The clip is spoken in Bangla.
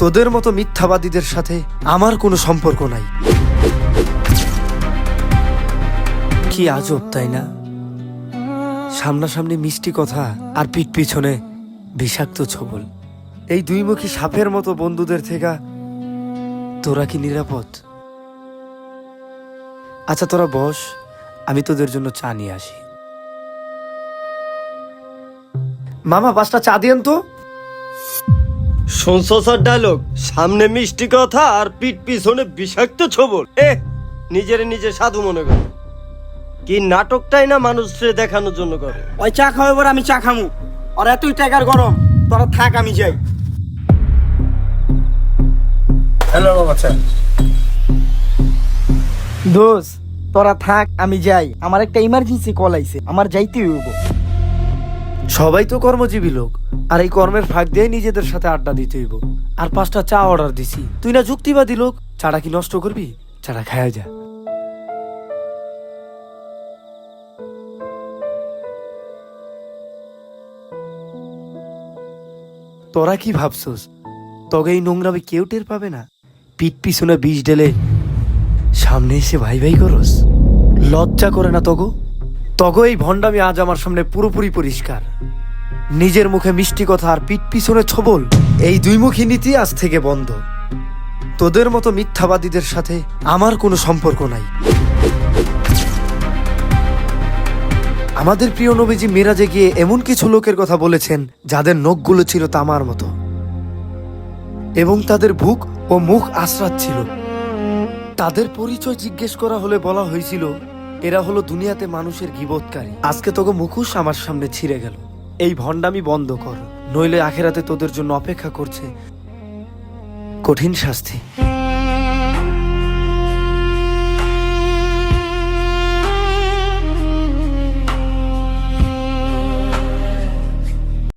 তোদের মতো মিথ্যাবাদীদের সাথে আমার কোনো সম্পর্ক নাই। কি আজব তাই না? সামনাসামনি মিষ্টি কথা আর পিঠ পিছনে বিষাক্ত ছবল। এই দুইমুখী সাপের মতো বন্ধুদের থেকে তোরা কি নিরাপদ? আচ্ছা তোরা বস, আমি তোদের জন্য চা নিয়ে আসি। মামা 5টা চা দিয়েন তো। শুনছো স্যার ডায়লগ? সামনে মিষ্টি কথা আর পিঠ পিছনে বিষাক্ত ছবল। নিজে সাধু মনে করে কি নাটকটাই না মানুষকে দেখানোর জন্য করে। ওই চা খাওয়াবার আমি চা খামু, আর এতই টাকার গরম, তোরা থাক আমি যাই। হ্যালো বাচ্চা, দোস্ত তোরা থাক আমি যাই, আমার একটা ইমার্জেন্সি কল আইছে, আমার যাইতে হইব। সবাই তো কর্মজীবী লোক, আর এই কর্মের ফাঁক দিয়ে নিজেদের সাথে আড্ডা দিতে হইব। আর 5টা চা অর্ডার দিছি, তুই না যুক্তিবাদী লোক, চাটা কি নষ্ট করবি? চাটা খায়া যা। তোরা কি ভাবছস তবে এই নোংরামি কেউ টের পাবে না? পিঠ পিছনে বিষ ঢেলে সামনে এসে ভাই ভাই করস? লজ্জা করে না তগো এই ভণ্ডামি আজ আমার সামনে পুরোপুরি পরিষ্কার। নিজের মুখে মিষ্টি কথা আর পিঠ পিছনে ছবল, এই দুইমুখী নীতি আজ থেকে বন্ধ। তোদের মতো মিথ্যাবাদীদের সাথে আমার কোনো সম্পর্ক নাই। আমাদের প্রিয় নবীজি মিরাজে গিয়ে এমন কিছু লোকের কথা বলেছেন যাদের নখগুলো ছিল তামার মতো এবং তাদের বুক ও মুখ আশ্রাত ছিল। তাদের পরিচয় জিজ্ঞেস করা হলে বলা হয়েছিল এরা হলো দুনিয়াতে মানুষের গীবতকারী। আজকে তোকে মুখোশ আমার সামনে ছিঁড়ে গেল। এই ভণ্ডামি বন্ধ কর, নইলে আখেরাতে তোদের জন্য অপেক্ষা করছে কঠিন শাস্তি।